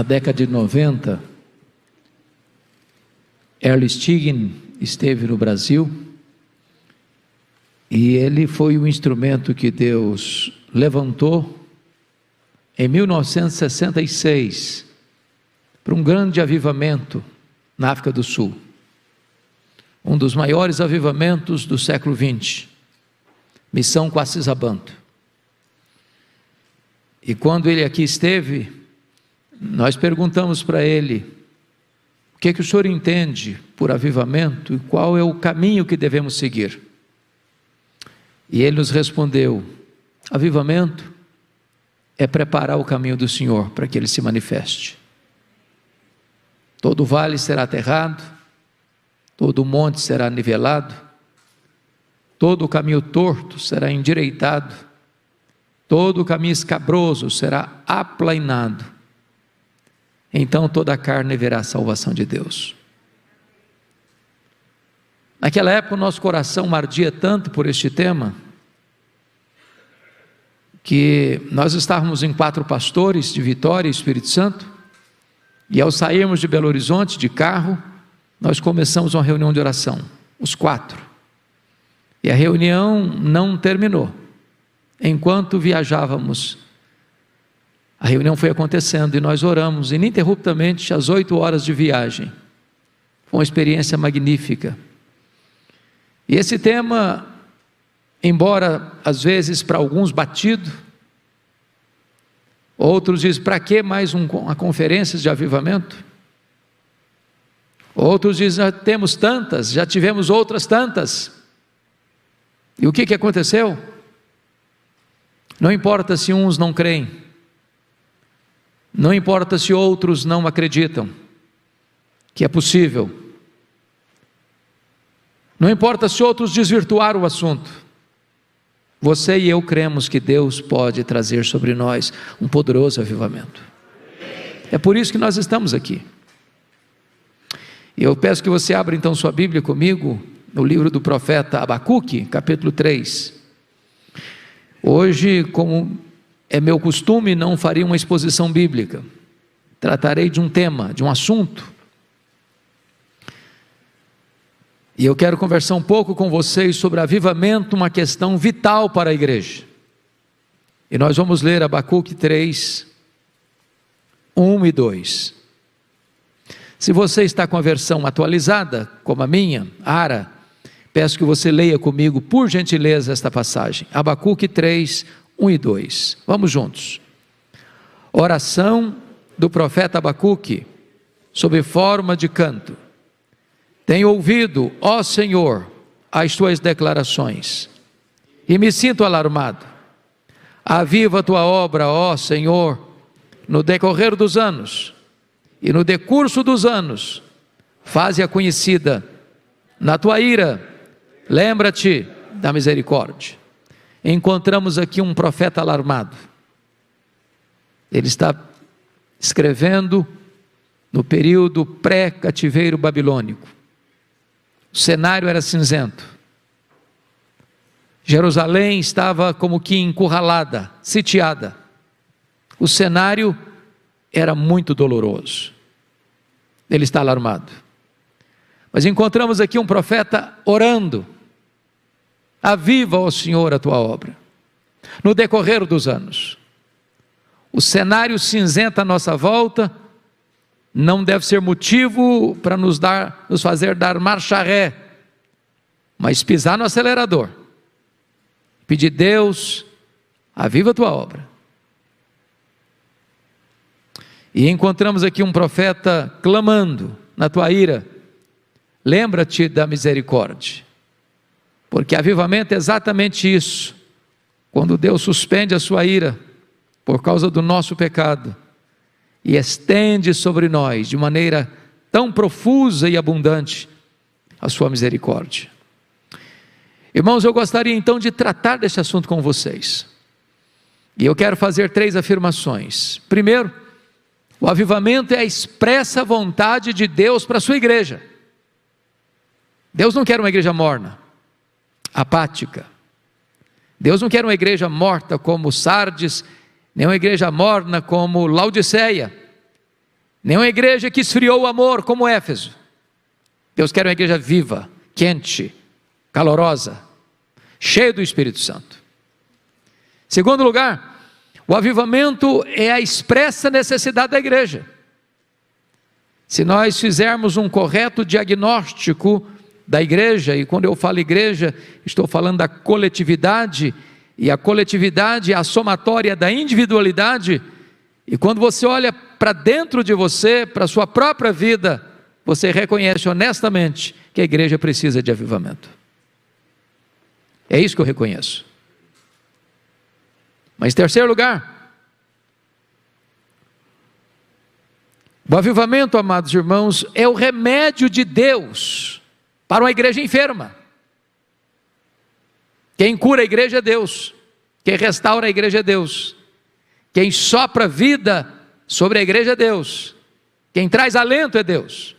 Na década de 90, Earl Stiggin esteve no Brasil e ele foi o instrumento que Deus levantou em 1966 para um grande avivamento na África do Sul, um dos maiores avivamentos do século XX, Missão Quacisabanto. E quando ele aqui esteve, nós perguntamos para ele: o que o senhor entende por avivamento e qual é o caminho que devemos seguir? E ele nos respondeu: avivamento é preparar o caminho do Senhor para que ele se manifeste. Todo vale será aterrado, todo monte será nivelado, todo o caminho torto será endireitado, todo o caminho escabroso será aplainado. Então toda a carne verá a salvação de Deus. Naquela época o nosso coração ardia tanto por este tema, que nós estávamos em 4 pastores de Vitória e Espírito Santo, e ao sairmos de Belo Horizonte de carro, nós começamos uma reunião de oração, os 4, e a reunião não terminou. Enquanto viajávamos, a reunião foi acontecendo e nós oramos ininterruptamente às 8 horas de viagem. Foi uma experiência magnífica. E esse tema, embora às vezes para alguns batido, outros dizem: para que mais uma conferência de avivamento? Outros dizem: já temos tantas, já tivemos outras tantas. E o que aconteceu? Não importa se uns não creem, não importa se outros não acreditam que é possível, não importa se outros desvirtuaram o assunto, você e eu cremos que Deus pode trazer sobre nós um poderoso avivamento. É por isso que nós estamos aqui. E eu peço que você abra então sua Bíblia comigo no livro do profeta Abacuque, capítulo 3. Hoje, como é meu costume, não farei uma exposição bíblica. Tratarei de um tema, de um assunto. E eu quero conversar um pouco com vocês sobre avivamento, uma questão vital para a igreja. E nós vamos ler Abacuque 3, 1 e 2. Se você está com a versão atualizada, como a minha, Ara, peço que você leia comigo, por gentileza, esta passagem. Abacuque 3, 1 e 2. Vamos juntos. Oração do profeta Abacuque, sob forma de canto. Tenho ouvido, ó Senhor, as tuas declarações, e me sinto alarmado. Aviva a tua obra, ó Senhor, no decorrer dos anos, e no decurso dos anos, faze-a conhecida. Na tua ira, lembra-te da misericórdia. Encontramos aqui um profeta alarmado. Ele está escrevendo no período pré-cativeiro babilônico. O cenário era cinzento. Jerusalém estava como que encurralada, sitiada. O cenário era muito doloroso. Ele está alarmado. Mas encontramos aqui um profeta orando: aviva, ó Senhor, a tua obra, no decorrer dos anos. O cenário cinzento à nossa volta não deve ser motivo para nos fazer dar marcha ré, mas pisar no acelerador, pedir: Deus, aviva a tua obra. E encontramos aqui um profeta clamando: na tua ira, lembra-te da misericórdia. Porque avivamento é exatamente isso, quando Deus suspende a sua ira por causa do nosso pecado e estende sobre nós de maneira tão profusa e abundante a sua misericórdia. Irmãos, eu gostaria então de tratar desse assunto com vocês, e eu quero fazer 3 afirmações. Primeiro, o avivamento é a expressa vontade de Deus para a sua igreja. Deus não quer uma igreja morna, apática. Deus não quer uma igreja morta como Sardes, nem uma igreja morna como Laodiceia. Nenhuma igreja que esfriou o amor como Éfeso. Deus quer uma igreja viva, quente, calorosa, cheia do Espírito Santo. Segundo lugar, o avivamento é a expressa necessidade da igreja. Se nós fizermos um correto diagnóstico da igreja, e quando eu falo igreja, estou falando da coletividade, e a coletividade é a somatória da individualidade, e quando você olha para dentro de você, para a sua própria vida, você reconhece honestamente que a igreja precisa de avivamento. É isso que eu reconheço. Mas em terceiro lugar, o avivamento, amados irmãos, é o remédio de Deus para uma igreja enferma. Quem cura a igreja é Deus, quem restaura a igreja é Deus, quem sopra vida sobre a igreja é Deus, quem traz alento é Deus.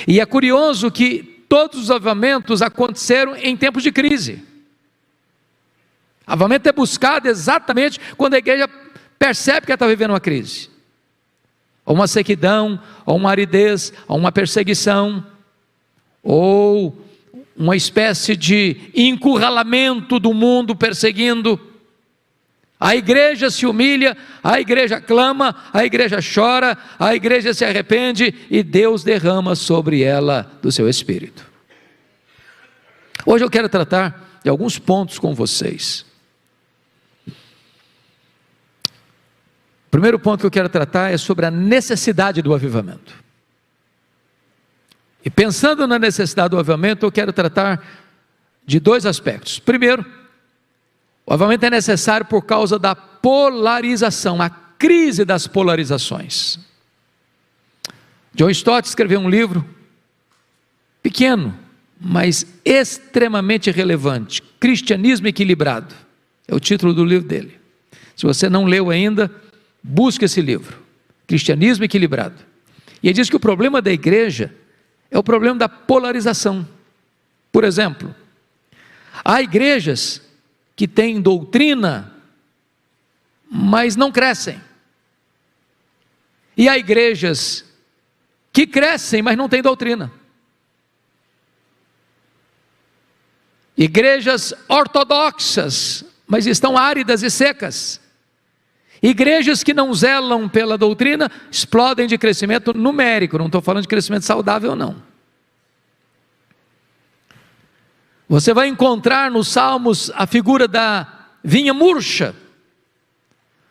E é curioso que todos os avivamentos aconteceram em tempos de crise. Avivamento é buscado exatamente quando a igreja percebe que ela está vivendo uma crise, ou uma sequidão, ou uma aridez, ou uma perseguição, ou uma espécie de encurralamento do mundo perseguindo. A igreja se humilha, a igreja clama, a igreja chora, a igreja se arrepende e Deus derrama sobre ela do seu Espírito. Hoje eu quero tratar de alguns pontos com vocês. O primeiro ponto que eu quero tratar é sobre a necessidade do avivamento. E pensando na necessidade do avivamento, eu quero tratar de dois aspectos. Primeiro, o avivamento é necessário por causa da polarização, a crise das polarizações. John Stott escreveu um livro pequeno, mas extremamente relevante, Cristianismo Equilibrado, é o título do livro dele. Se você não leu ainda, busque esse livro, Cristianismo Equilibrado. E ele diz que o problema da igreja é o problema da polarização. Por exemplo, há igrejas que têm doutrina, mas não crescem. E há igrejas que crescem, mas não têm doutrina. Igrejas ortodoxas, mas estão áridas e secas. Igrejas que não zelam pela doutrina, explodem de crescimento numérico, não estou falando de crescimento saudável não. Você vai encontrar nos Salmos a figura da vinha murcha,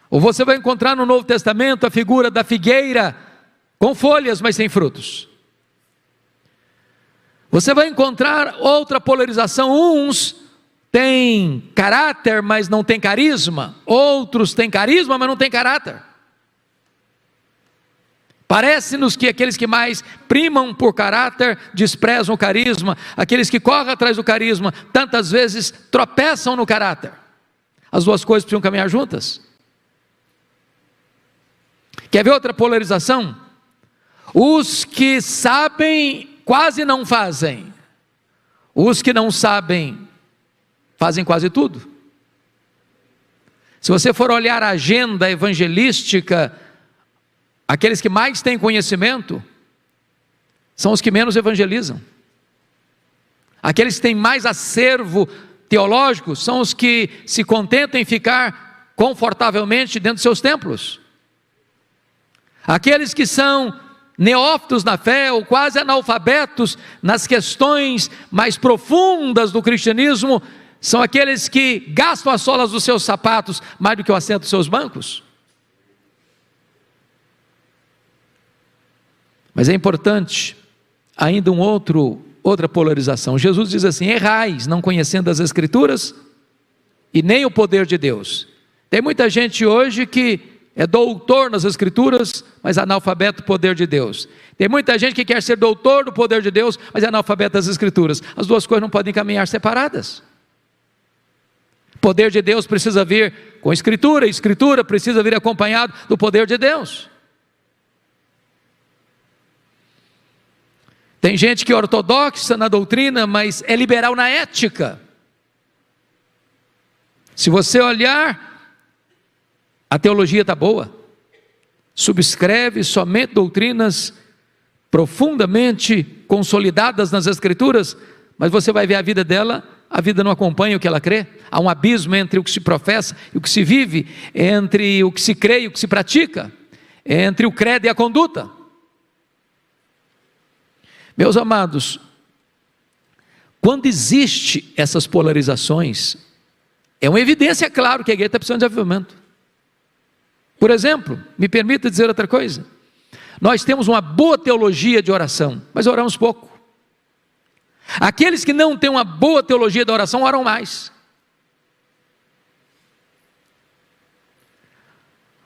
ou você vai encontrar no Novo Testamento a figura da figueira com folhas, mas sem frutos. Você vai encontrar outra polarização, uns têm caráter, mas não têm carisma, outros têm carisma, mas não têm caráter. Parece-nos que aqueles que mais primam por caráter, desprezam o carisma, aqueles que correm atrás do carisma, tantas vezes tropeçam no caráter. As duas coisas precisam caminhar juntas. Quer ver outra polarização? Os que sabem, quase não fazem. Os que não sabem, fazem quase tudo. Se você for olhar a agenda evangelística, aqueles que mais têm conhecimento são os que menos evangelizam. Aqueles que têm mais acervo teológico são os que se contentam em ficar confortavelmente dentro de seus templos. Aqueles que são neófitos na fé ou quase analfabetos nas questões mais profundas do cristianismo são aqueles que gastam as solas dos seus sapatos mais do que o assento dos seus bancos. Mas é importante ainda outra polarização. Jesus diz assim: errais, não conhecendo as Escrituras e nem o poder de Deus. Tem muita gente hoje que é doutor nas Escrituras, mas analfabeto do poder de Deus. Tem muita gente que quer ser doutor do poder de Deus, mas é analfabeto das Escrituras. As duas coisas não podem caminhar separadas. O poder de Deus precisa vir com Escritura, e Escritura precisa vir acompanhado do poder de Deus. Tem gente que é ortodoxa na doutrina, mas é liberal na ética. Se você olhar, a teologia está boa, subscreve somente doutrinas profundamente consolidadas nas Escrituras, mas você vai ver a vida dela, a vida não acompanha o que ela crê. Há um abismo entre o que se professa e o que se vive, entre o que se crê e o que se pratica, entre o credo e a conduta. Meus amados, quando existe essas polarizações, é uma evidência, claro, que a igreja está precisando de avivamento. Por exemplo, me permita dizer outra coisa, nós temos uma boa teologia de oração, mas oramos pouco. Aqueles que não têm uma boa teologia da oração, oram mais.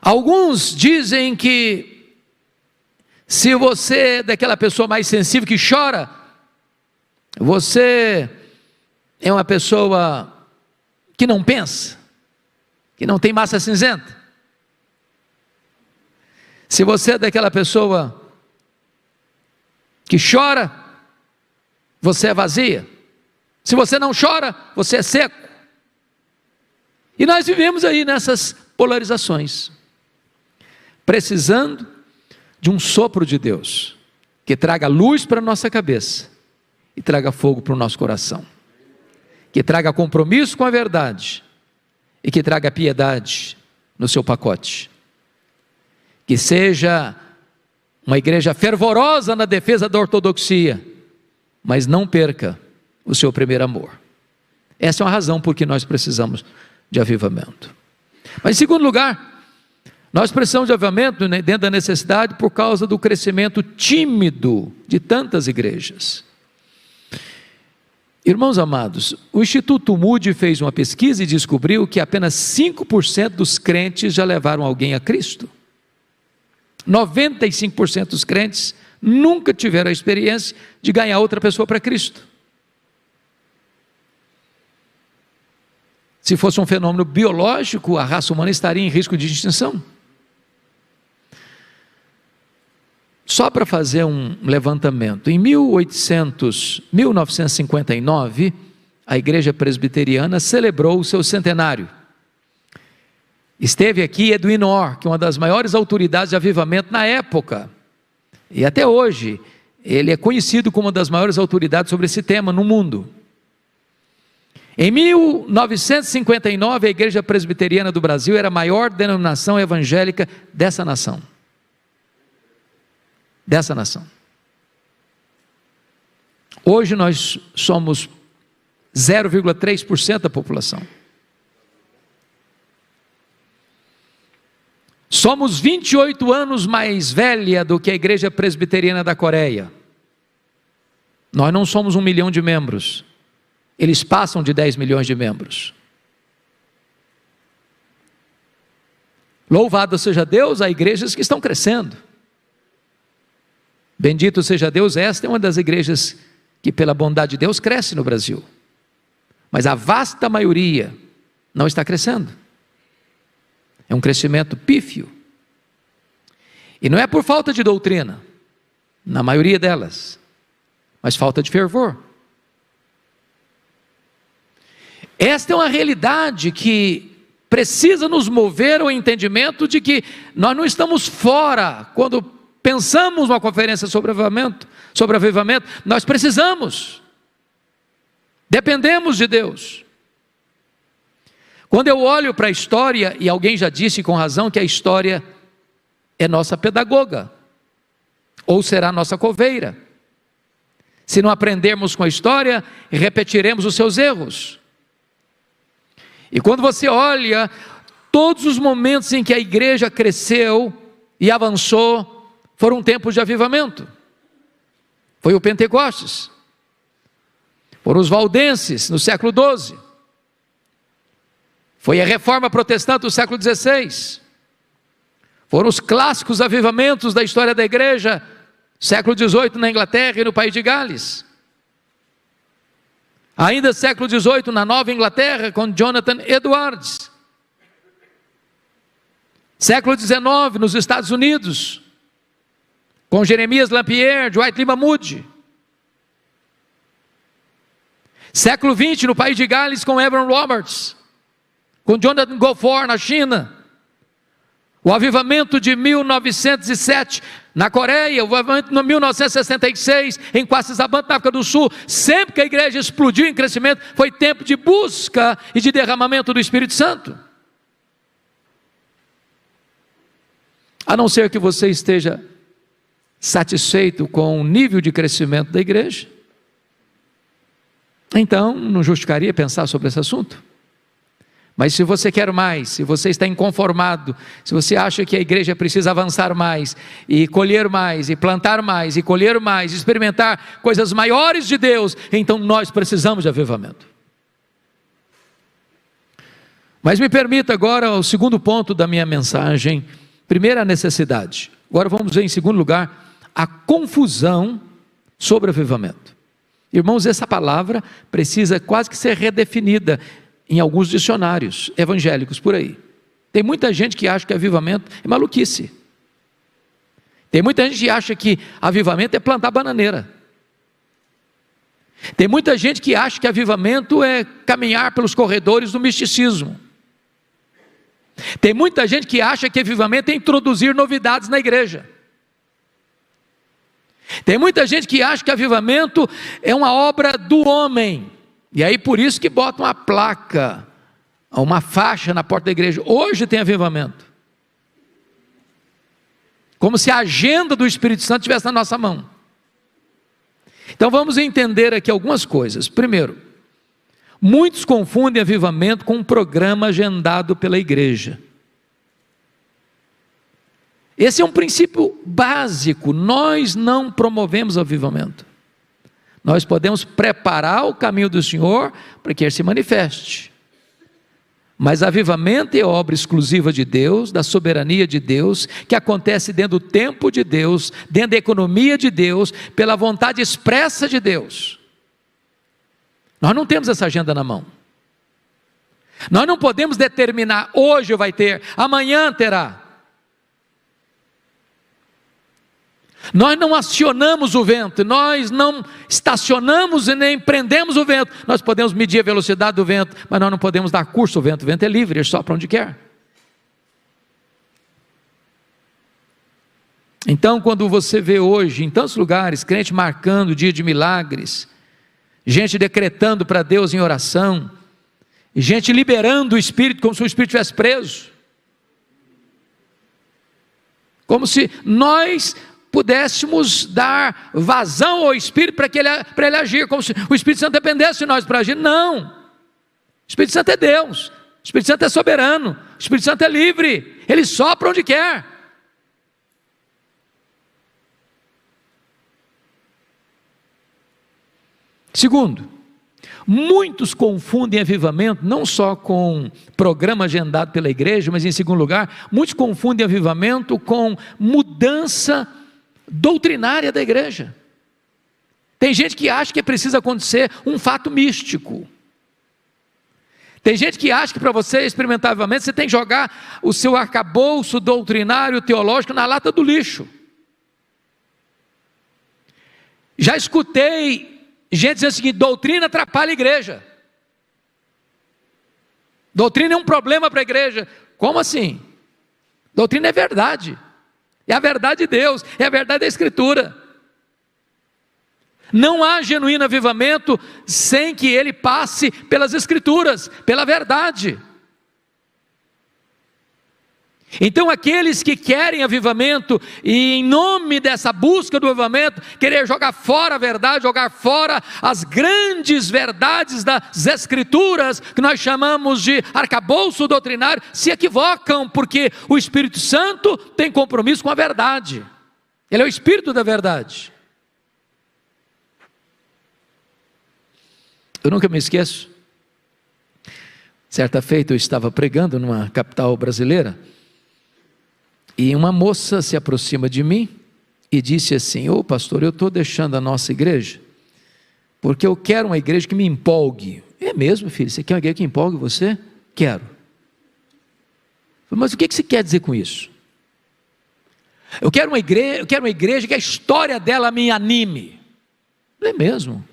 Alguns dizem que, se você é daquela pessoa mais sensível que chora, você é uma pessoa que não pensa, que não tem massa cinzenta. Se você é daquela pessoa que chora, você é vazia. Se você não chora, você é seco. E nós vivemos aí nessas polarizações, precisando de um sopro de Deus, que traga luz para a nossa cabeça, e traga fogo para o nosso coração, que traga compromisso com a verdade, e que traga piedade no seu pacote, que seja uma igreja fervorosa na defesa da ortodoxia, mas não perca o seu primeiro amor. Essa é uma razão por que nós precisamos de avivamento. Mas em segundo lugar, nós precisamos de avivamento dentro da necessidade por causa do crescimento tímido de tantas igrejas. Irmãos amados, o Instituto Moody fez uma pesquisa e descobriu que apenas 5% dos crentes já levaram alguém a Cristo. 95% dos crentes nunca tiveram a experiência de ganhar outra pessoa para Cristo. Se fosse um fenômeno biológico, a raça humana estaria em risco de extinção. Só para fazer um levantamento, em 1959, a Igreja Presbiteriana celebrou o seu centenário. Esteve aqui Edwin Orr, que é uma das maiores autoridades de avivamento na época, e até hoje, ele é conhecido como uma das maiores autoridades sobre esse tema no mundo. Em 1959, a Igreja Presbiteriana do Brasil era a maior denominação evangélica dessa nação. Hoje nós somos 0,3% da população. Somos 28 anos mais velha do que a Igreja Presbiteriana da Coreia. Nós não somos 1 milhão de membros. Eles passam de 10 milhões de membros. Louvado seja Deus, há igrejas que estão crescendo. Bendito seja Deus, esta é uma das igrejas que pela bondade de Deus cresce no Brasil. Mas a vasta maioria não está crescendo. É um crescimento pífio. E não é por falta de doutrina, na maioria delas, mas falta de fervor. Esta é uma realidade que precisa nos mover ao entendimento de que nós não estamos fora. Quando pensamos numa conferência sobre avivamento, nós precisamos, dependemos de Deus. Quando eu olho para a história, e alguém já disse com razão que a história é nossa pedagoga, ou será nossa coveira. Se não aprendermos com a história, repetiremos os seus erros. E quando você olha todos os momentos em que a igreja cresceu e avançou, foram tempos de avivamento. Foi o Pentecostes, foram os valdenses no século XII, foi a reforma protestante do século XVI, foram os clássicos avivamentos da história da igreja, século XVIII na Inglaterra e no país de Gales, ainda século XVIII na Nova Inglaterra com Jonathan Edwards, século XIX nos Estados Unidos com Jeremias Lampier, Dwight Lima Moody, século XX no país de Gales com Evan Roberts, com Jonathan Goforth na China, O avivamento de 1907 na Coreia, o avivamento de 1966 em Quassisabanta, na África do Sul, sempre que a igreja explodiu em crescimento, foi tempo de busca e de derramamento do Espírito Santo. A não ser que você esteja satisfeito com o nível de crescimento da igreja, então não justificaria pensar sobre esse assunto. Mas se você quer mais, se você está inconformado, se você acha que a igreja precisa avançar mais, e colher mais, e plantar mais, e colher mais, experimentar coisas maiores de Deus, então nós precisamos de avivamento. Mas me permita agora o segundo ponto da minha mensagem. Primeiro, a necessidade. Agora vamos ver em segundo lugar, a confusão sobre avivamento. Irmãos, essa palavra precisa quase que ser redefinida em alguns dicionários evangélicos por aí. Tem muita gente que acha que avivamento é maluquice. Tem muita gente que acha que avivamento é plantar bananeira. Tem muita gente que acha que avivamento é caminhar pelos corredores do misticismo. Tem muita gente que acha que avivamento é introduzir novidades na igreja. Tem muita gente que acha que avivamento é uma obra do homem. E aí por isso que bota uma placa, uma faixa na porta da igreja. Hoje tem avivamento. Como se a agenda do Espírito Santo estivesse na nossa mão. Então vamos entender aqui algumas coisas. Primeiro, muitos confundem avivamento com um programa agendado pela igreja. Esse é um princípio básico. Nós não promovemos avivamento. Nós podemos preparar o caminho do Senhor para que Ele se manifeste. Mas avivamento é obra exclusiva de Deus, da soberania de Deus, que acontece dentro do tempo de Deus, dentro da economia de Deus, pela vontade expressa de Deus. Nós não temos essa agenda na mão. Nós não podemos determinar, hoje vai ter, amanhã terá. Nós não acionamos o vento, nós não estacionamos e nem prendemos o vento. Nós podemos medir a velocidade do vento, mas nós não podemos dar curso ao vento. O vento é livre, ele sopra onde quer. Então, quando você vê hoje, em tantos lugares, crente marcando o dia de milagres, gente decretando para Deus em oração, e gente liberando o Espírito como se o Espírito estivesse preso, como se nós pudéssemos dar vazão ao Espírito para ele agir, como se o Espírito Santo dependesse de nós para agir. Não, o Espírito Santo é Deus, o Espírito Santo é soberano, o Espírito Santo é livre, ele sopra onde quer. Segundo, muitos confundem avivamento não só com programa agendado pela igreja, mas em segundo lugar, muitos confundem avivamento com mudança doutrinária da igreja. Tem gente que acha que precisa acontecer um fato místico. Tem gente que acha que para você experimentar avivamento, você tem que jogar o seu arcabouço doutrinário, teológico na lata do lixo. Já escutei gente dizendo o seguinte: doutrina atrapalha a igreja. Doutrina é um problema para a igreja. Como assim? Doutrina é verdade. É a verdade de Deus, é a verdade da Escritura. Não há genuíno avivamento sem que ele passe pelas Escrituras, pela verdade. Então aqueles que querem avivamento, e em nome dessa busca do avivamento, querer jogar fora a verdade, jogar fora as grandes verdades das Escrituras, que nós chamamos de arcabouço doutrinário, se equivocam, porque o Espírito Santo tem compromisso com a verdade. Ele é o Espírito da verdade. Eu nunca me esqueço, certa feita eu estava pregando numa capital brasileira, e uma moça se aproxima de mim e disse assim: ô pastor, eu estou deixando a nossa igreja, porque eu quero uma igreja que me empolgue. É mesmo, filho? Você quer uma igreja que empolgue você? Quero. Mas o que você quer dizer com isso? Eu quero uma igreja que a história dela me anime. É mesmo?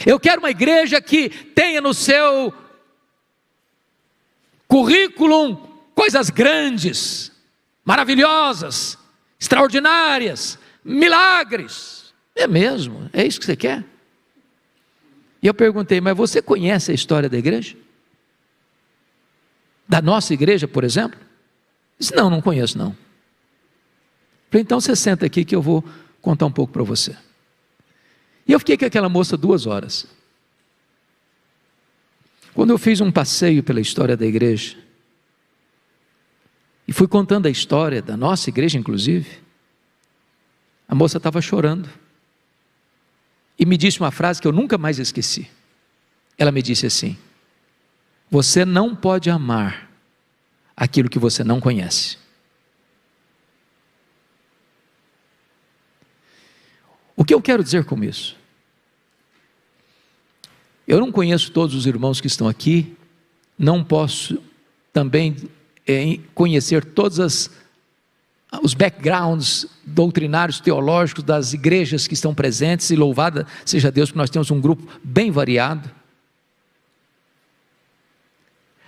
Eu quero uma igreja que tenha no seu currículo coisas grandes, maravilhosas, extraordinárias, milagres. É mesmo? É isso que você quer? E eu perguntei, mas você conhece a história da igreja? Da nossa igreja, por exemplo? Ele disse, não, não conheço não. Falei, então você senta aqui que eu vou contar um pouco para você. E eu fiquei com aquela moça 2 horas. Quando eu fiz um passeio pela história da igreja, e fui contando a história da nossa igreja inclusive, a moça estava chorando, e me disse uma frase que eu nunca mais esqueci. Ela me disse assim: você não pode amar aquilo que você não conhece. O que eu quero dizer com isso? Eu não conheço todos os irmãos que estão aqui, não posso também conhecer todos os backgrounds doutrinários, teológicos das igrejas que estão presentes, e louvada seja Deus que nós temos um grupo bem variado.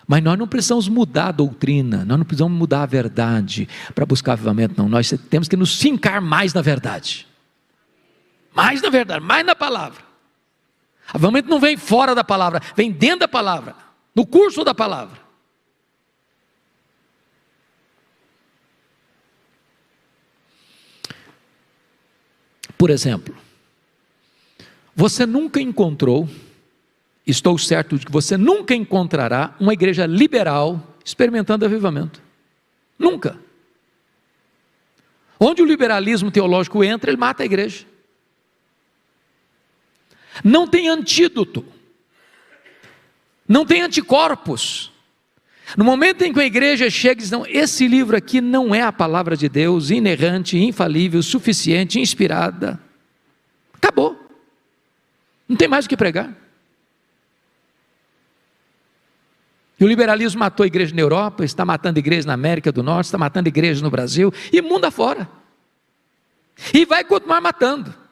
Mas nós não precisamos mudar a doutrina, nós não precisamos mudar a verdade para buscar avivamento, não. Nós temos que nos fincar mais na verdade. Mais na verdade, mais na palavra. Avivamento não vem fora da palavra, vem dentro da palavra, no curso da palavra. Por exemplo, você nunca encontrou, estou certo de que você nunca encontrará uma igreja liberal experimentando avivamento. Nunca. Onde o liberalismo teológico entra, ele mata a igreja. Não tem antídoto, não tem anticorpos. No momento em que a igreja chega e diz, não, esse livro aqui não é a palavra de Deus, inerrante, infalível, suficiente, inspirada, acabou, não tem mais o que pregar. E o liberalismo matou a igreja na Europa, está matando igrejas na América do Norte, está matando igrejas no Brasil, e mundo afora, e vai continuar matando.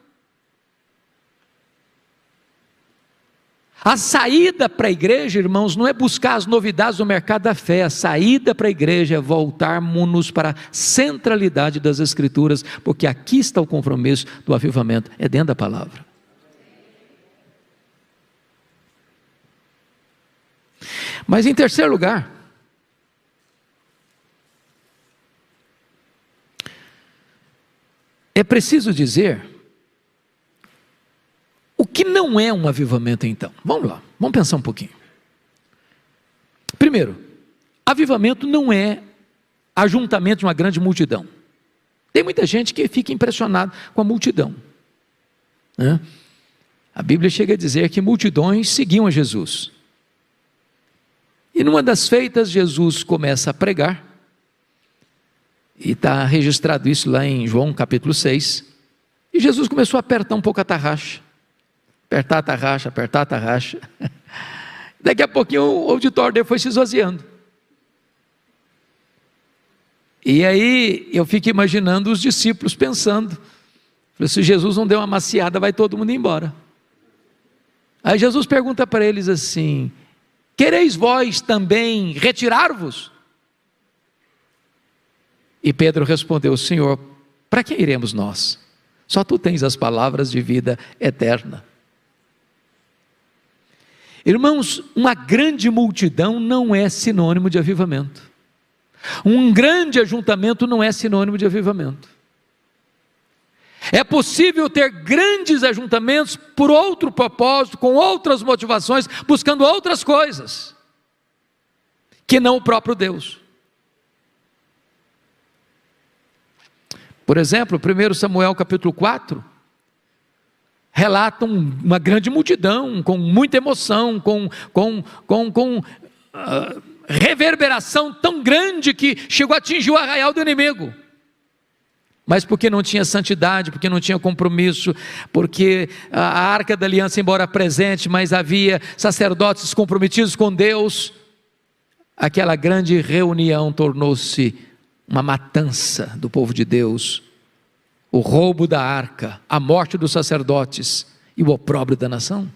A saída para a igreja, irmãos, não é buscar as novidades do mercado da fé. A saída para a igreja é voltarmos-nos para a centralidade das Escrituras, porque aqui está o compromisso do avivamento, é dentro da palavra. Mas em terceiro lugar, é preciso dizer o que não é um avivamento então. Vamos lá, vamos pensar um pouquinho. Primeiro, avivamento não é ajuntamento de uma grande multidão. Tem muita gente que fica impressionado com a multidão, né? A Bíblia chega a dizer que multidões seguiam a Jesus. E numa das feitas, Jesus começa a pregar, e está registrado isso lá em João capítulo 6, e Jesus começou a apertar um pouco a tarraxa. Apertar a tarraxa. Daqui a pouquinho o auditório dele foi se esvaziando. E aí eu fico imaginando os discípulos pensando, se Jesus não deu uma maciada, vai todo mundo embora. Aí Jesus pergunta para eles assim: quereis vós também retirar-vos? E Pedro respondeu: Senhor, para que iremos nós? Só tu tens as palavras de vida eterna. Irmãos, uma grande multidão não é sinônimo de avivamento. Um grande ajuntamento não é sinônimo de avivamento. É possível ter grandes ajuntamentos por outro propósito, com outras motivações, buscando outras coisas, que não o próprio Deus. Por exemplo, 1 Samuel capítulo 4, relata uma grande multidão, com muita emoção, com reverberação tão grande que chegou a atingir o arraial do inimigo. Mas porque não tinha santidade, porque não tinha compromisso, porque a arca da aliança, embora presente, mas havia sacerdotes comprometidos com Deus, aquela grande reunião tornou-se uma matança do povo de Deus, o roubo da arca, a morte dos sacerdotes e o opróbrio da nação.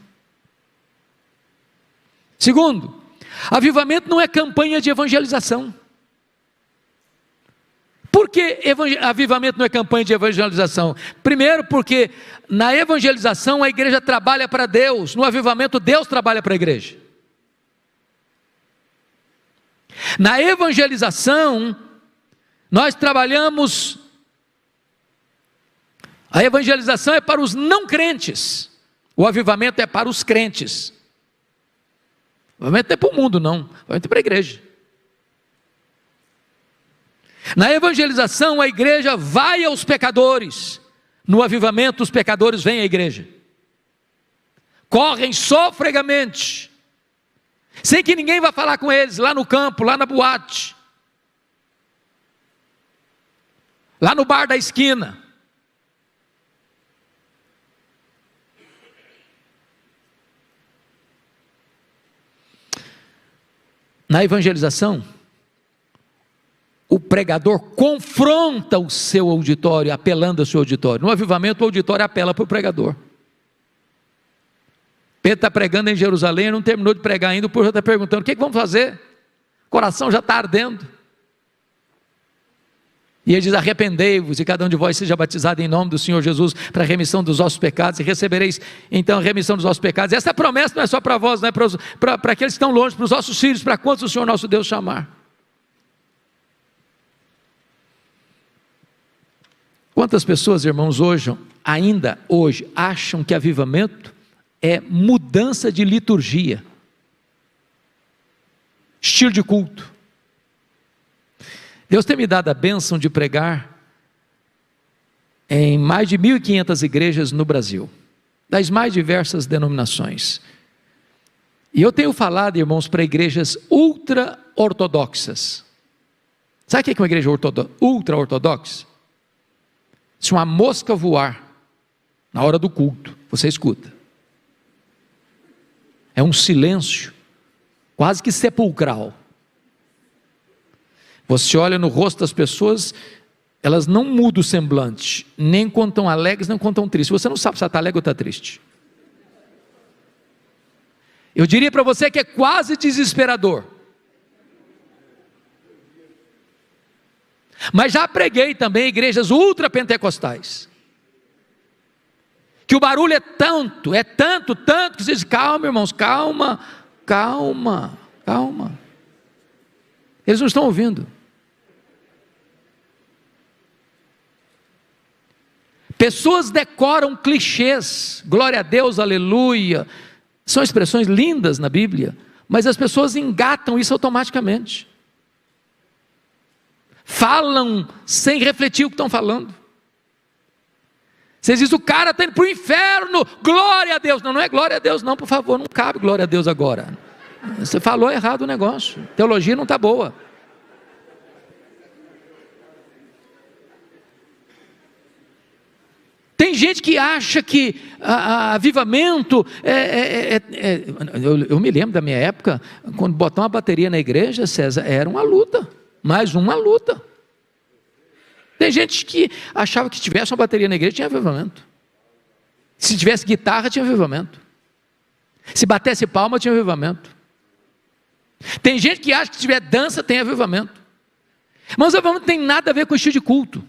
Segundo, avivamento não é campanha de evangelização. que avivamento não é campanha de evangelização? Primeiro, porque na evangelização a igreja trabalha para Deus, no avivamento Deus trabalha para a igreja. Na evangelização, nós trabalhamos, a evangelização é para os não crentes, o avivamento é para os crentes. O avivamento não é para o mundo, não, o avivamento é para a igreja. Na evangelização, a igreja vai aos pecadores. No avivamento, os pecadores vêm à igreja. Correm sofregamente, sem que ninguém vá falar com eles, lá no campo, lá na boate, lá no bar da esquina. Na evangelização, o pregador confronta o seu auditório, apelando ao seu auditório. No avivamento, o auditório apela para o pregador. Pedro está pregando em Jerusalém, não terminou de pregar ainda, o povo já está perguntando: o que vamos fazer? O coração já está ardendo. E ele diz: arrependei-vos e cada um de vós seja batizado em nome do Senhor Jesus para a remissão dos vossos pecados, e recebereis então a remissão dos vossos pecados. Essa promessa não é só para vós, não é para aqueles que estão longe, para os vossos filhos, para quantos o Senhor nosso Deus chamar. Quantas pessoas, irmãos, ainda hoje, acham que avivamento é mudança de liturgia, estilo de culto? Deus tem me dado a bênção de pregar em mais de 1.500 igrejas no Brasil, das mais diversas denominações. E eu tenho falado, irmãos, para igrejas ultra-ortodoxas. Sabe o que é uma igreja ultra-ortodoxa? Se uma mosca voar na hora do culto, você escuta. É um silêncio quase que sepulcral. Você olha no rosto das pessoas, elas não mudam o semblante, nem quando estão alegres, nem quando estão tristes. Você não sabe se ela está alegre ou está triste. Eu diria para você que é quase desesperador. Mas já preguei também em igrejas ultrapentecostais, que o barulho é tanto, que você diz: calma, irmãos, calma. Eles não estão ouvindo. Pessoas decoram clichês, glória a Deus, aleluia, são expressões lindas na Bíblia, mas as pessoas engatam isso automaticamente. Falam sem refletir o que estão falando. Vocês dizem: o cara está indo para o inferno, glória a Deus. Não é glória a Deus não, por favor, não cabe glória a Deus agora. Você falou errado o negócio, a teologia não está boa. Tem gente que acha que avivamento eu me lembro da minha época, quando botar uma bateria na igreja, César, era uma luta, mais uma luta. Tem gente que achava que se tivesse uma bateria na igreja tinha avivamento, se tivesse guitarra tinha avivamento, se batesse palma tinha avivamento. Tem gente que acha que se tiver dança tem avivamento. Mas o avivamento não tem nada a ver com o estilo de culto.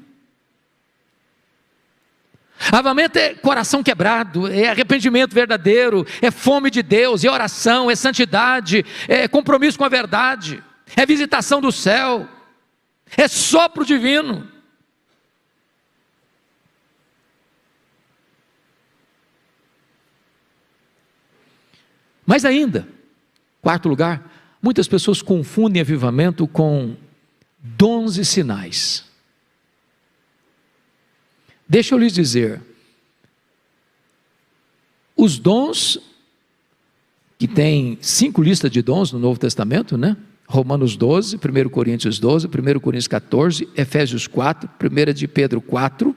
Avivamento é coração quebrado, é arrependimento verdadeiro, é fome de Deus, é oração, é santidade, é compromisso com a verdade, é visitação do céu, é sopro divino. Mas ainda, quarto lugar, muitas pessoas confundem avivamento com dons e sinais. Deixa eu lhes dizer, os dons, que tem 5 listas de dons no Novo Testamento, né? Romanos 12, 1 Coríntios 12, 1 Coríntios 14, Efésios 4, 1 de Pedro 4,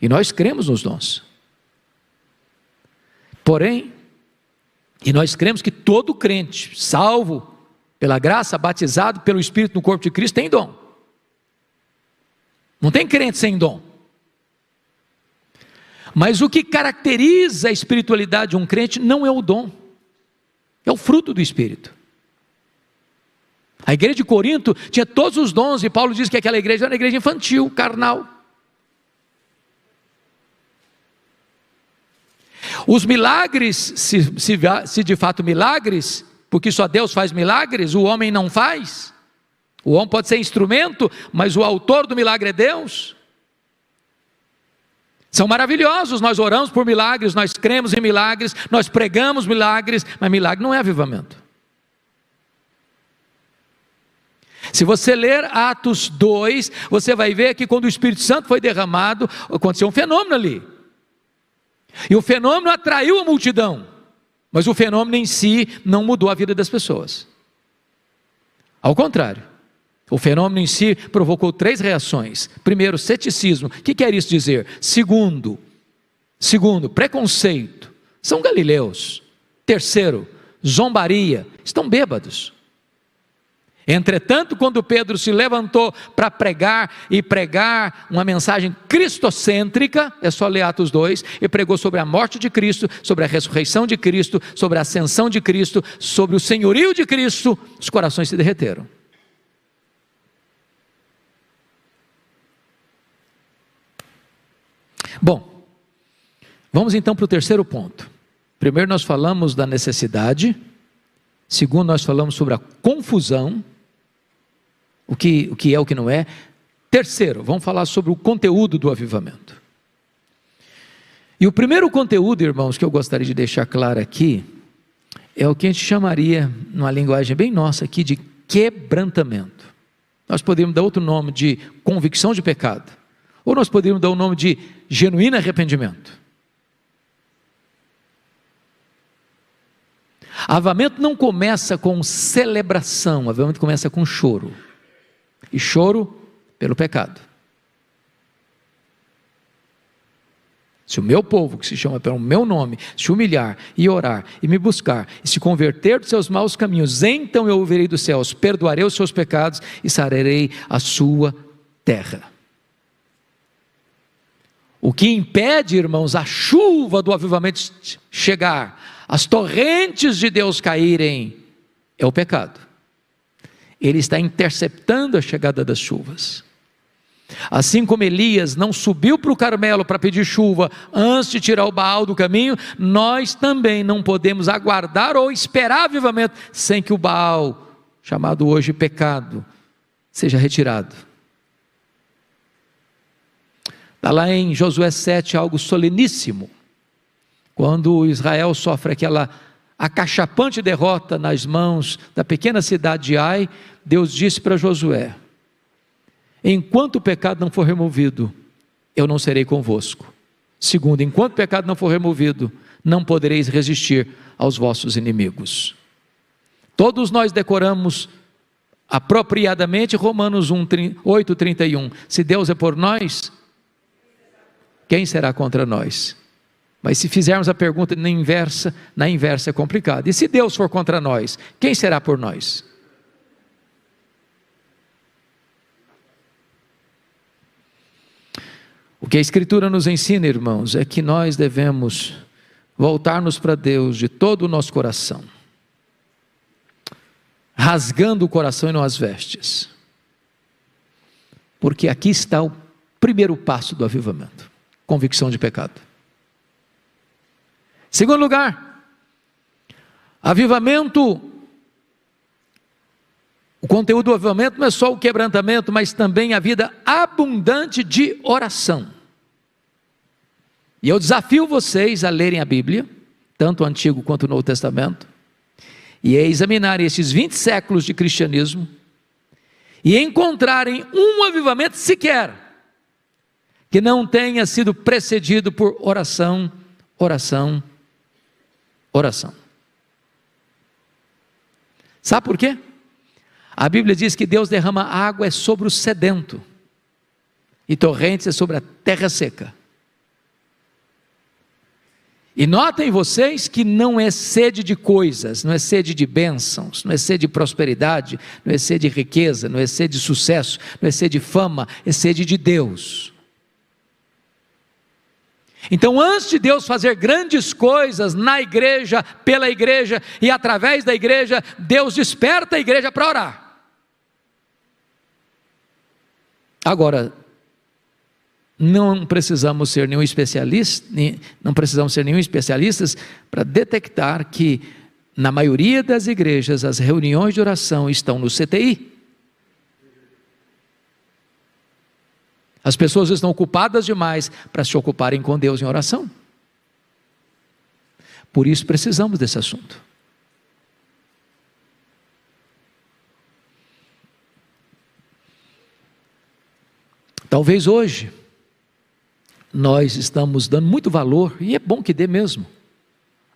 e nós cremos nos dons. Porém, e nós cremos que todo crente, salvo pela graça, batizado pelo Espírito no corpo de Cristo, tem dom. Não tem crente sem dom. Mas o que caracteriza a espiritualidade de um crente não é o dom, é o fruto do Espírito. A igreja de Corinto tinha todos os dons, e Paulo diz que aquela igreja era uma igreja infantil, carnal. Os milagres, se de fato milagres, porque só Deus faz milagres, o homem não faz. O homem pode ser instrumento, mas o autor do milagre é Deus. São maravilhosos, nós oramos por milagres, nós cremos em milagres, nós pregamos milagres, mas milagre não é avivamento. Se você ler Atos 2, você vai ver que quando o Espírito Santo foi derramado, aconteceu um fenômeno ali. E o fenômeno atraiu a multidão, mas o fenômeno em si não mudou a vida das pessoas. Ao contrário, o fenômeno em si provocou 3 reações. Primeiro, ceticismo. O que quer isso dizer? Segundo, preconceito. São galileus. Terceiro, zombaria. Estão bêbados. Entretanto, quando Pedro se levantou para pregar uma mensagem cristocêntrica, é só ler Atos 2, e pregou sobre a morte de Cristo, sobre a ressurreição de Cristo, sobre a ascensão de Cristo, sobre o senhorio de Cristo, os corações se derreteram. Bom, vamos então para o terceiro ponto. Primeiro nós falamos da necessidade, segundo nós falamos sobre a confusão, o que é, o que não é. Terceiro, vamos falar sobre o conteúdo do avivamento. E o primeiro conteúdo, irmãos, que eu gostaria de deixar claro aqui, é o que a gente chamaria, numa linguagem bem nossa aqui, de quebrantamento. Nós poderíamos dar outro nome de convicção de pecado, ou nós poderíamos dar o nome de genuíno arrependimento. Avivamento não começa com celebração, avivamento começa com choro. E choro pelo pecado. Se o meu povo, que se chama pelo meu nome, se humilhar e orar e me buscar e se converter dos seus maus caminhos, então eu ouvirei dos céus, perdoarei os seus pecados e sararei a sua terra. O que impede, irmãos, a chuva do avivamento chegar, as torrentes de Deus caírem, é o pecado. Ele está interceptando a chegada das chuvas. Assim como Elias não subiu para o Carmelo para pedir chuva antes de tirar o Baal do caminho, nós também não podemos aguardar ou esperar avivamento sem que o Baal, chamado hoje pecado, seja retirado. Está lá em Josué 7 algo soleníssimo, quando Israel sofre aquela acachapante derrota nas mãos da pequena cidade de Ai. Deus disse para Josué: enquanto o pecado não for removido, eu não serei convosco. Segundo, enquanto o pecado não for removido, não podereis resistir aos vossos inimigos. Todos nós decoramos apropriadamente Romanos 8:31. Se Deus é por nós, quem será contra nós? Mas se fizermos a pergunta na inversa é complicado. E se Deus for contra nós, quem será por nós? O que a Escritura nos ensina, irmãos, é que nós devemos voltar-nos para Deus de todo o nosso coração, rasgando o coração e não as vestes, porque aqui está o primeiro passo do avivamento: convicção de pecado. Segundo lugar, avivamento, o conteúdo do avivamento não é só o quebrantamento, mas também a vida abundante de oração. E eu desafio vocês a lerem a Bíblia, tanto o Antigo quanto o Novo Testamento, e a examinarem esses 20 séculos de cristianismo, e encontrarem um avivamento sequer, que não tenha sido precedido por oração, oração, oração. Sabe por quê? A Bíblia diz que Deus derrama água sobre o sedento, e torrentes sobre a terra seca. E notem vocês que não é sede de coisas, não é sede de bênçãos, não é sede de prosperidade, não é sede de riqueza, não é sede de sucesso, não é sede de fama, é sede de Deus. Então, antes de Deus fazer grandes coisas na igreja, pela igreja e através da igreja, Deus desperta a igreja para orar. Agora, não precisamos ser nenhum especialista, para detectar que na maioria das igrejas as reuniões de oração estão no CTI. As pessoas estão ocupadas demais para se ocuparem com Deus em oração. Por isso precisamos desse assunto. Talvez hoje nós estamos dando muito valor, e é bom que dê mesmo,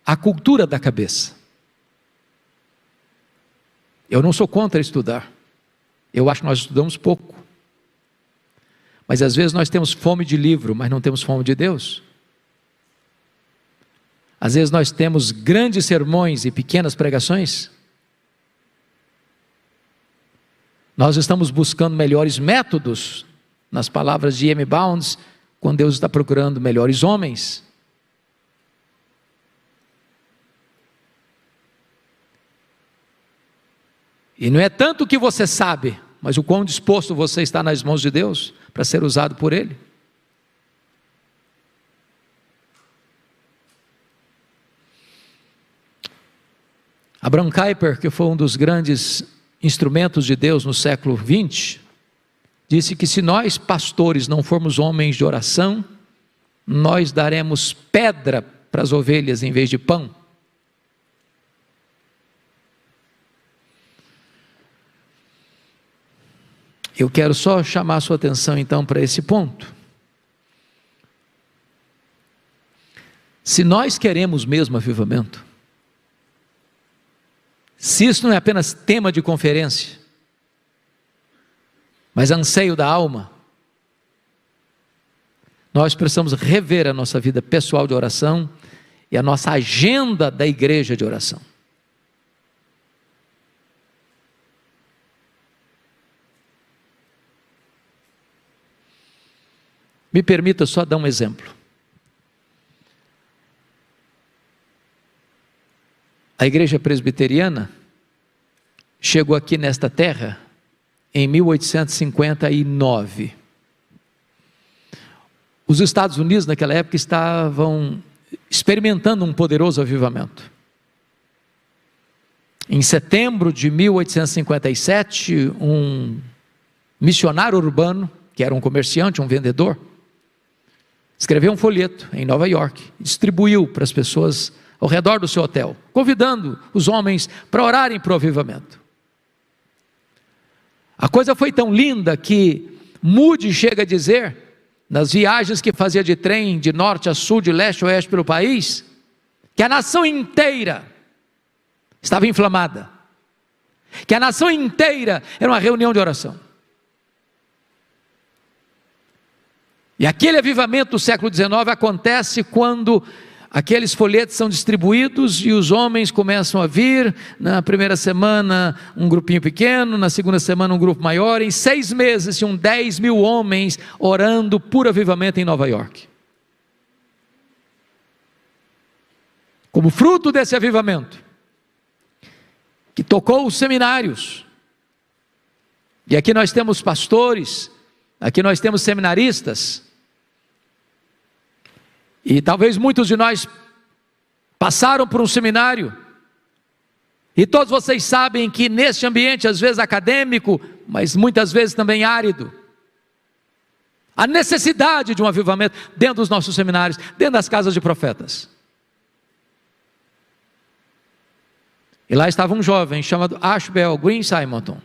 à cultura da cabeça. Eu não sou contra estudar, eu acho que nós estudamos pouco, mas às vezes nós temos fome de livro, mas não temos fome de Deus. Às vezes nós temos grandes sermões e pequenas pregações. Nós estamos buscando melhores métodos, nas palavras de M. Bounds, quando Deus está procurando melhores homens. E não é tanto o que você sabe, mas o quão disposto você está nas mãos de Deus para ser usado por Ele. Abraham Kuyper, que foi um dos grandes instrumentos de Deus no século XX, disse que se nós pastores não formos homens de oração, nós daremos pedra para as ovelhas em vez de pão. Eu quero só chamar a sua atenção então para esse ponto. Se nós queremos mesmo avivamento, se isso não é apenas tema de conferência, mas anseio da alma, nós precisamos rever a nossa vida pessoal de oração e a nossa agenda da igreja de oração. Me permita só dar um exemplo. A igreja presbiteriana chegou aqui nesta terra em 1859. Os Estados Unidos naquela época estavam experimentando um poderoso avivamento. Em setembro de 1857, um missionário urbano, que era um comerciante, um vendedor, escreveu um folheto em Nova York, distribuiu para as pessoas ao redor do seu hotel, convidando os homens para orarem para o avivamento. A coisa foi tão linda que Moody chega a dizer, nas viagens que fazia de trem de norte a sul, de leste a oeste pelo país, que a nação inteira estava inflamada, que a nação inteira era uma reunião de oração. E aquele avivamento do século XIX acontece quando aqueles folhetos são distribuídos e os homens começam a vir. Na primeira semana um grupinho pequeno, na segunda semana um grupo maior. Em 6 meses tinham 10 mil homens orando por avivamento em Nova York. Como fruto desse avivamento, que tocou os seminários, e aqui nós temos pastores, aqui nós temos seminaristas, e talvez muitos de nós passaram por um seminário, e todos vocês sabem que nesse ambiente, às vezes acadêmico, mas muitas vezes também árido, a necessidade de um avivamento dentro dos nossos seminários, dentro das casas de profetas. E lá estava um jovem chamado Ashbel Green Simonton.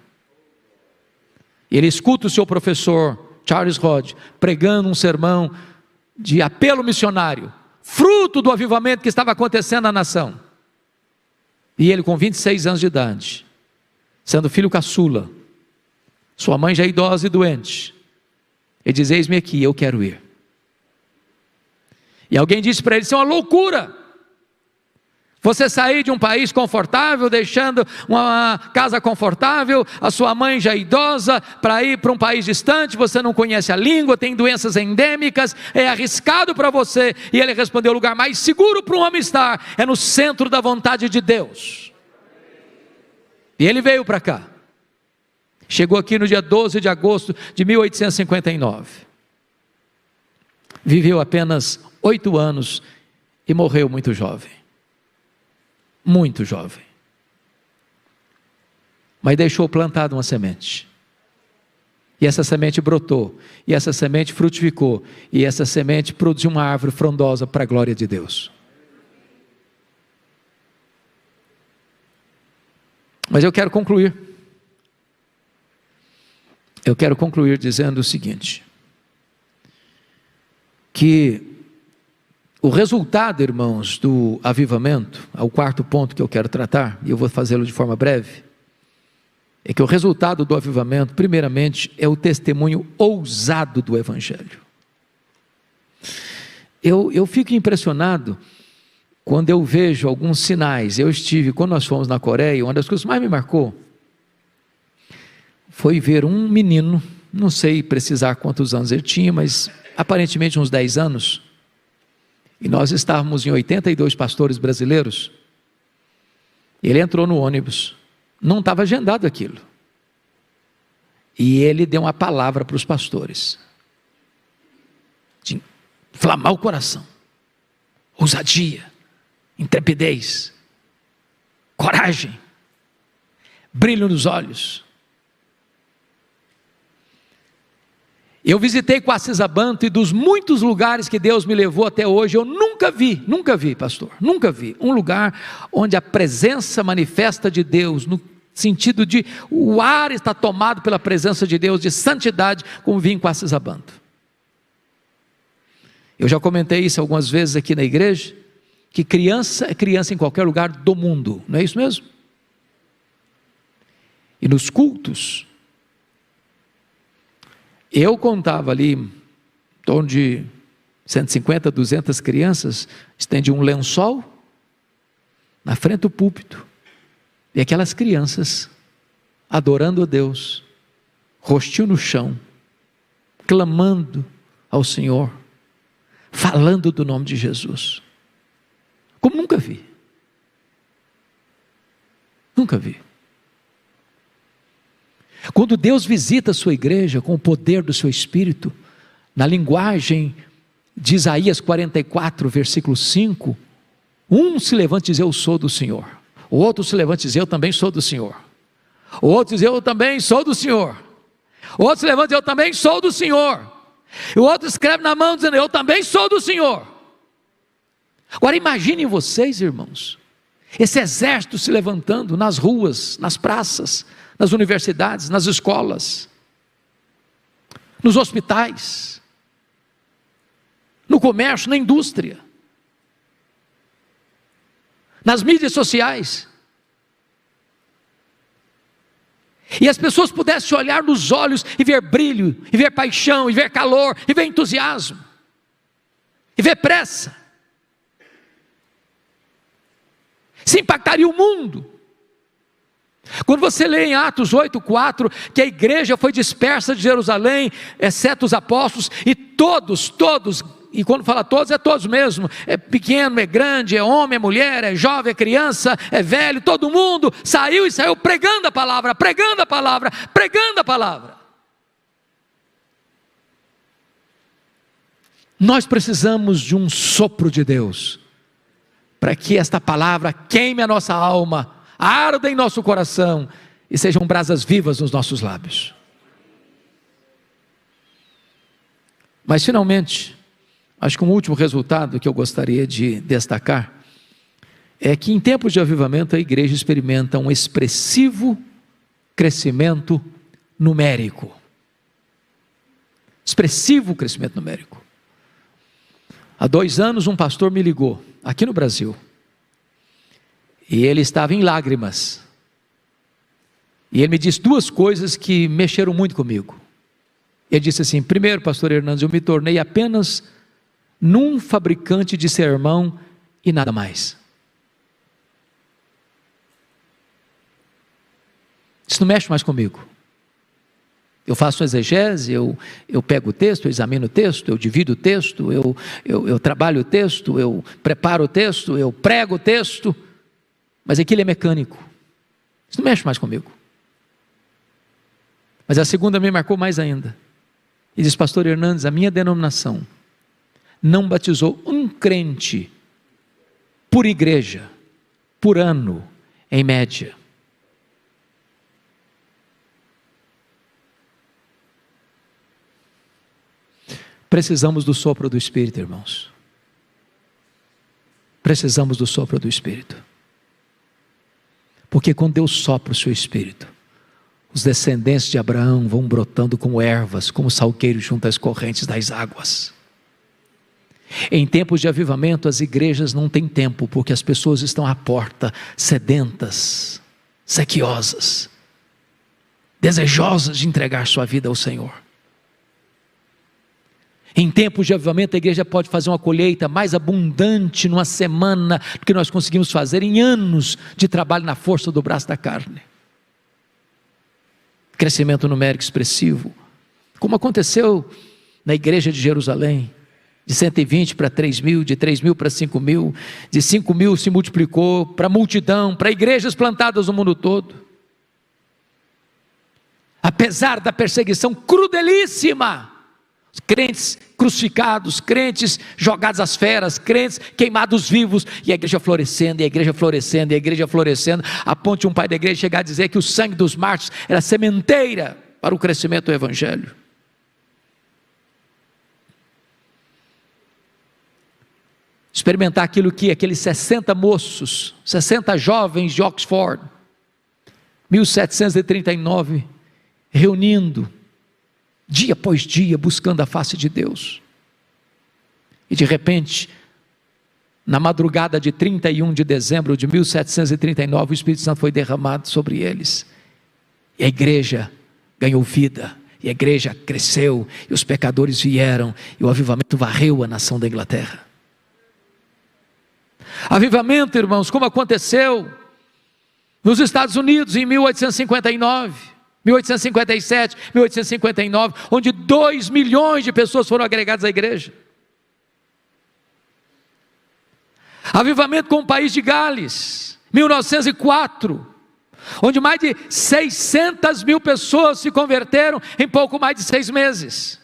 Ele escuta o seu professor Charles Hodge pregando um sermão de apelo missionário, fruto do avivamento que estava acontecendo na nação. E ele com 26 anos de idade, sendo filho caçula, sua mãe já idosa e doente, ele diz: eis-me aqui, eu quero ir. E alguém disse para ele: isso é uma loucura, você sair de um país confortável, deixando uma casa confortável, a sua mãe já idosa, para ir para um país distante, você não conhece a língua, tem doenças endêmicas, é arriscado para você. E ele respondeu: o lugar mais seguro para um homem estar é no centro da vontade de Deus. E ele veio para cá. Chegou aqui no dia 12 de agosto de 1859. Viveu apenas 8 anos e morreu muito jovem. Muito jovem. Mas deixou plantada uma semente. E essa semente brotou. E essa semente frutificou. E essa semente produziu uma árvore frondosa para a glória de Deus. Mas eu quero concluir. Eu quero concluir dizendo o seguinte: que o resultado, irmãos, do avivamento, é o quarto ponto que eu quero tratar, e eu vou fazê-lo de forma breve, é que o resultado do avivamento, primeiramente, é o testemunho ousado do Evangelho. Eu fico impressionado quando eu vejo alguns sinais. Quando nós fomos na Coreia, uma das coisas que mais me marcou foi ver um menino, não sei precisar quantos anos ele tinha, mas aparentemente uns 10 anos, e nós estávamos em 82 pastores brasileiros. Ele entrou no ônibus, não estava agendado aquilo, e ele deu uma palavra para os pastores, de inflamar o coração, ousadia, intrepidez, coragem, brilho nos olhos. Eu visitei Quacisabanto, e dos muitos lugares que Deus me levou até hoje, eu nunca vi, pastor, nunca vi um lugar onde a presença manifesta de Deus, no sentido de o ar está tomado pela presença de Deus, de santidade, como vi em Quacisabanto. Eu já comentei isso algumas vezes aqui na igreja, que criança é criança em qualquer lugar do mundo, não é isso mesmo? E nos cultos, eu contava ali, em torno de 150, 200 crianças, estendia um lençol na frente do púlpito, e aquelas crianças adorando a Deus, rostinho no chão, clamando ao Senhor, falando do nome de Jesus, como nunca vi. Nunca vi. Quando Deus visita a sua igreja com o poder do seu Espírito, na linguagem de Isaías 44, versículo 5, um se levanta e diz: eu sou do Senhor. O outro se levanta e diz: eu também sou do Senhor. O outro diz: eu também sou do Senhor. O outro se levanta e diz: eu também sou do Senhor. E o outro escreve na mão dizendo: eu também sou do Senhor. Agora imaginem vocês, irmãos, esse exército se levantando nas ruas, nas praças, nas universidades, nas escolas, nos hospitais, no comércio, na indústria, nas mídias sociais, e as pessoas pudessem olhar nos olhos e ver brilho, e ver paixão, e ver calor, e ver entusiasmo, e ver pressa. Se impactaria o mundo. Quando você lê em Atos 8:4, que a igreja foi dispersa de Jerusalém, exceto os apóstolos, e todos, e quando fala todos, é todos mesmo, é pequeno, é grande, é homem, é mulher, é jovem, é criança, é velho, todo mundo saiu pregando a palavra, pregando a palavra, pregando a palavra. Nós precisamos de um sopro de Deus, para que esta palavra queime a nossa alma, arda em nosso coração e sejam brasas vivas nos nossos lábios. Mas finalmente, acho que um último resultado que eu gostaria de destacar é que em tempos de avivamento a igreja experimenta um expressivo crescimento numérico. Expressivo crescimento numérico. Há 2 anos um pastor me ligou, aqui no Brasil, e ele estava em lágrimas, e ele me disse 2 coisas que mexeram muito comigo. Ele disse assim: primeiro, pastor Hernandes, eu me tornei apenas num fabricante de sermão e nada mais. Isso não mexe mais comigo. Eu faço exegese, eu pego o texto, eu examino o texto, eu divido o texto, eu trabalho o texto, eu preparo o texto, eu prego o texto, mas aquilo é mecânico. Isso não mexe mais comigo. Mas a segunda me marcou mais ainda. E diz: pastor Hernandes, a minha denominação não batizou um crente por igreja, por ano, em média. Precisamos do sopro do Espírito, irmãos. Precisamos do sopro do Espírito. Porque quando Deus sopra o seu Espírito, os descendentes de Abraão vão brotando como ervas, como salgueiros junto às correntes das águas. Em tempos de avivamento, as igrejas não têm tempo, porque as pessoas estão à porta, sedentas, sequiosas, desejosas de entregar sua vida ao Senhor. Em tempos de avivamento, a igreja pode fazer uma colheita mais abundante numa semana do que nós conseguimos fazer em anos de trabalho na força do braço da carne. Crescimento numérico expressivo, como aconteceu na igreja de Jerusalém, de 120 para 3 mil, de 3 mil para 5 mil, de 5 mil se multiplicou para multidão, para igrejas plantadas no mundo todo. Apesar da perseguição crudelíssima, os crentes crucificados, crentes jogados às feras, crentes queimados vivos, e a igreja florescendo, e a igreja florescendo, e a igreja florescendo, a ponto de um pai da igreja chegar a dizer que o sangue dos mártires era sementeira para o crescimento do evangelho. Experimentar aquilo que aqueles 60 moços, 60 jovens de Oxford, 1739, reunindo, dia após dia, buscando a face de Deus, e de repente, na madrugada de 31 de dezembro de 1739, o Espírito Santo foi derramado sobre eles, e a igreja ganhou vida, e a igreja cresceu, e os pecadores vieram, e o avivamento varreu a nação da Inglaterra. Avivamento, irmãos, como aconteceu nos Estados Unidos em 1859, 1857, 1859, onde 2 milhões de pessoas foram agregadas à igreja. Avivamento com o país de Gales, 1904, onde mais de 600 mil pessoas se converteram em pouco mais de 6 meses.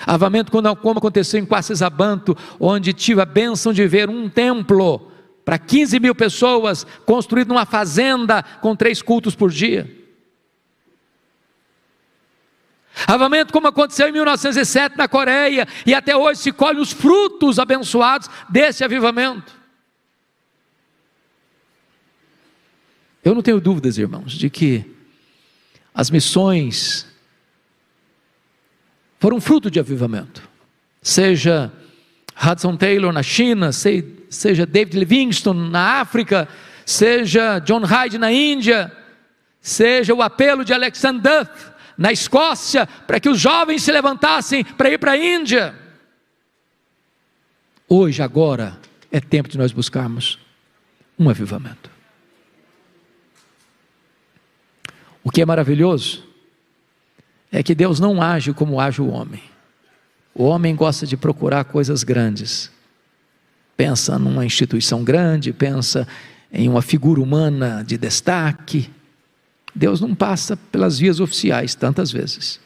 Avivamento como aconteceu em Quacisabanto, onde tive a bênção de ver um templo para 15 mil pessoas, construído numa fazenda, com 3 cultos por dia. Avivamento como aconteceu em 1907 na Coreia, e até hoje se colhe os frutos abençoados desse avivamento. Eu não tenho dúvidas, irmãos, de que as missões foram fruto de avivamento, seja Hudson Taylor na China, seja David Livingstone na África, seja John Hyde na Índia, seja o apelo de Alexander Duff na Escócia, para que os jovens se levantassem para ir para a Índia. Hoje, agora, é tempo de nós buscarmos um avivamento. O que é maravilhoso é que Deus não age como age o homem. O homem gosta de procurar coisas grandes, pensa numa instituição grande, pensa em uma figura humana de destaque. Deus não passa pelas vias oficiais tantas vezes.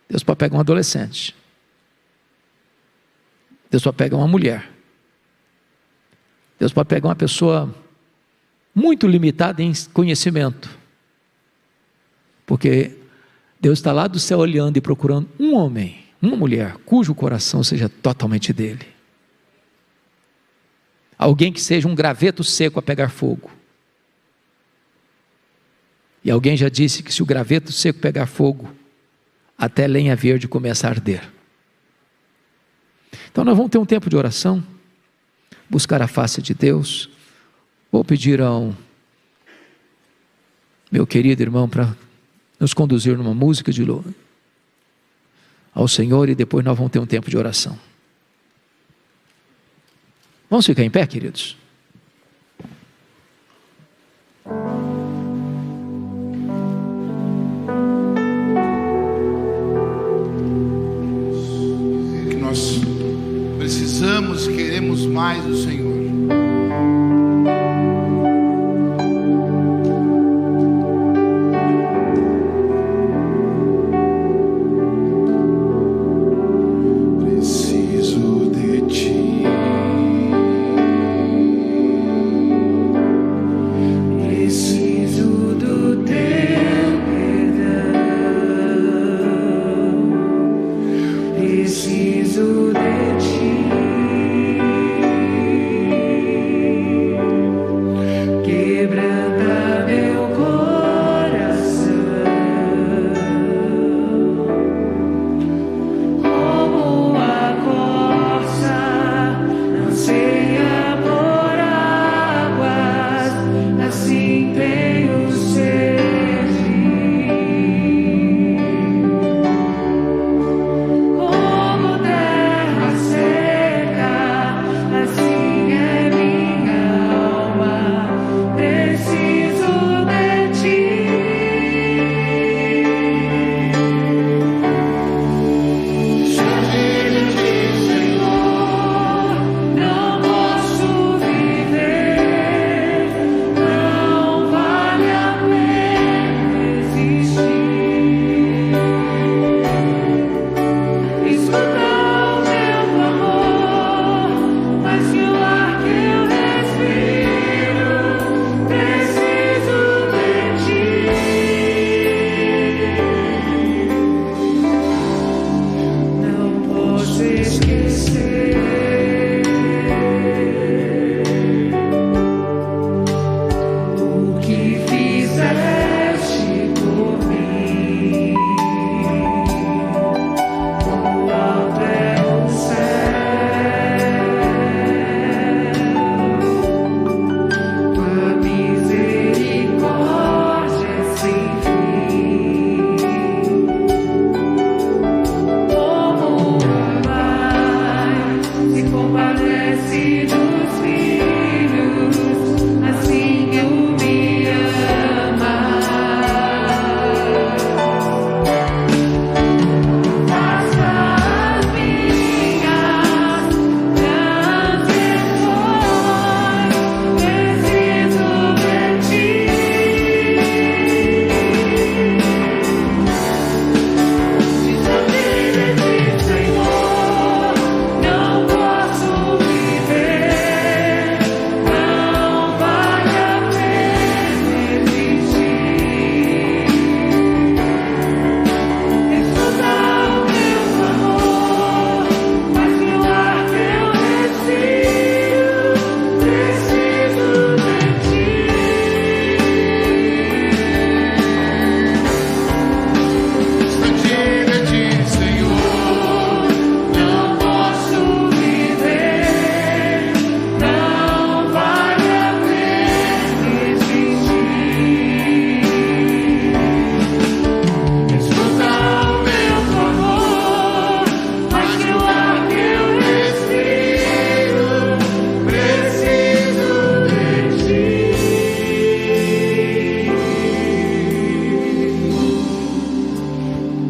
Deus pode pegar um adolescente, Deus pode pegar uma mulher, Deus pode pegar uma pessoa muito limitada em conhecimento, porque Deus está lá do céu olhando e procurando um homem, uma mulher, cujo coração seja totalmente dele. Alguém que seja um graveto seco a pegar fogo. E alguém já disse que se o graveto seco pegar fogo, até lenha verde começa a arder. Então nós vamos ter um tempo de oração, buscar a face de Deus. Vou pedir ao meu querido irmão para nos conduzir numa música de louvor ao Senhor, e depois nós vamos ter um tempo de oração. Vamos ficar em pé, queridos? Que nós precisamos, queremos mais do Senhor.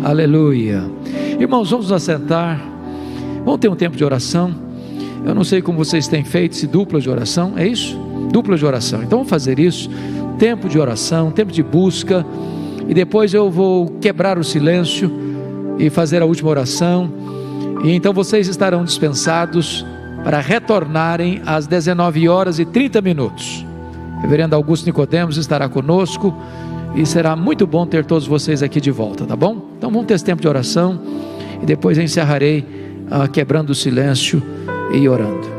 Aleluia. Irmãos, vamos nos assentar. Vamos ter um tempo de oração. Eu não sei como vocês têm feito, se dupla de oração, é isso? Dupla de oração. Então vamos fazer isso. Tempo de oração, tempo de busca. E depois eu vou quebrar o silêncio e fazer a última oração. E então vocês estarão dispensados para retornarem às 19h30. Reverendo Augusto Nicodemos estará conosco e será muito bom ter todos vocês aqui de volta, tá bom? Então vamos ter esse tempo de oração e depois encerrarei quebrando o silêncio e orando.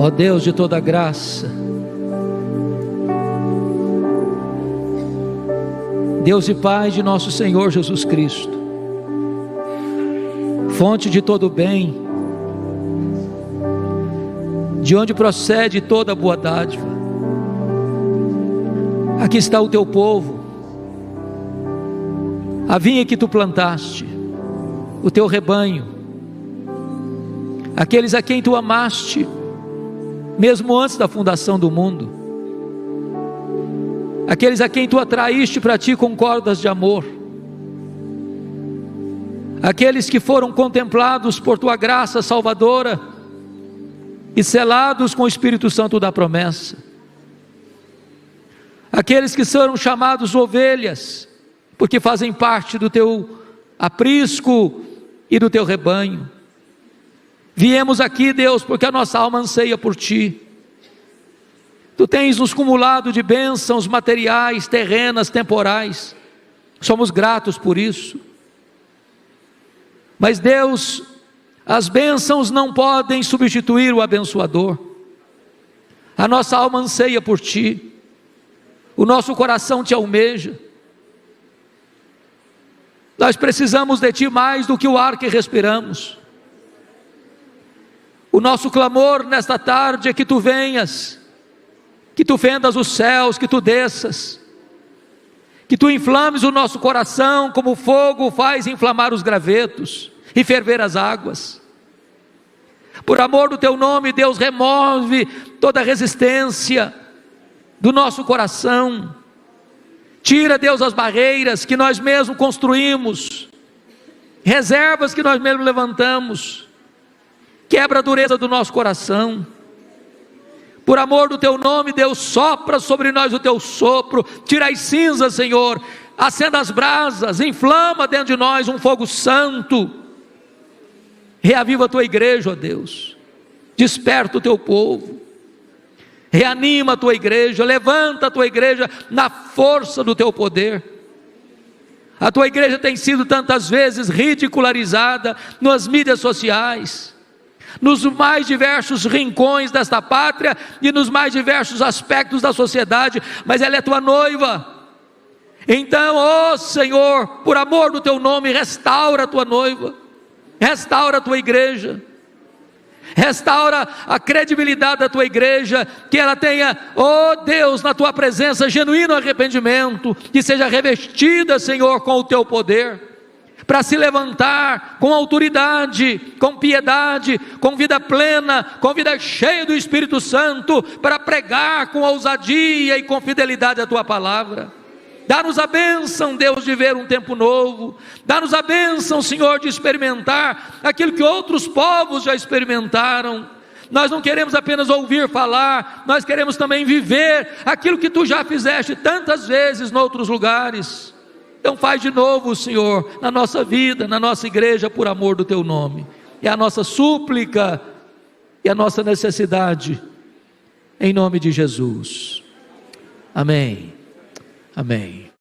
Ó Deus de toda graça, Deus e Pai de nosso Senhor Jesus Cristo, fonte de todo bem, de onde procede toda boa dádiva, aqui está o teu povo, a vinha que tu plantaste, o teu rebanho, aqueles a quem tu amaste, mesmo antes da fundação do mundo, aqueles a quem tu atraíste para ti com cordas de amor, aqueles que foram contemplados por tua graça salvadora e selados com o Espírito Santo da promessa, aqueles que foram chamados ovelhas, porque fazem parte do teu aprisco e do teu rebanho. Viemos aqui, Deus, porque a nossa alma anseia por ti. Tu tens nos cumulado de bênçãos materiais, terrenas, temporais. Somos gratos por isso. Mas Deus, as bênçãos não podem substituir o abençoador. A nossa alma anseia por ti. O nosso coração te almeja. Nós precisamos de ti mais do que o ar que respiramos. O nosso clamor nesta tarde é que tu venhas, que tu fendas os céus, que tu desças, que tu inflames o nosso coração como o fogo faz inflamar os gravetos e ferver as águas. Por amor do teu nome, Deus, remove toda resistência do nosso coração. Tira, Deus, as barreiras que nós mesmos construímos, reservas que nós mesmos levantamos. Quebra a dureza do nosso coração. Por amor do teu nome, Deus, sopra sobre nós o teu sopro. Tira as cinzas, Senhor. Acenda as brasas, inflama dentro de nós um fogo santo. Reaviva a tua igreja, ó Deus. Desperta o teu povo. Reanima a tua igreja, levanta a tua igreja na força do teu poder. A tua igreja tem sido tantas vezes ridicularizada nas mídias sociais, nos mais diversos rincões desta pátria e nos mais diversos aspectos da sociedade, mas ela é tua noiva. Então, ó Senhor, por amor do teu nome, restaura a tua noiva, restaura a tua igreja, restaura a credibilidade da tua igreja, que ela tenha, ó Deus, na tua presença, genuíno arrependimento, que seja revestida, Senhor, com o teu poder, para se levantar com autoridade, com piedade, com vida plena, com vida cheia do Espírito Santo, para pregar com ousadia e com fidelidade a tua palavra. Dá-nos a bênção, Deus, de ver um tempo novo. Dá-nos a bênção, Senhor, de experimentar aquilo que outros povos já experimentaram. Nós não queremos apenas ouvir falar, nós queremos também viver aquilo que tu já fizeste tantas vezes em outros lugares. Então faz de novo, Senhor, na nossa vida, na nossa igreja, por amor do teu nome. É a nossa súplica e a nossa necessidade, em nome de Jesus. Amém. Amém.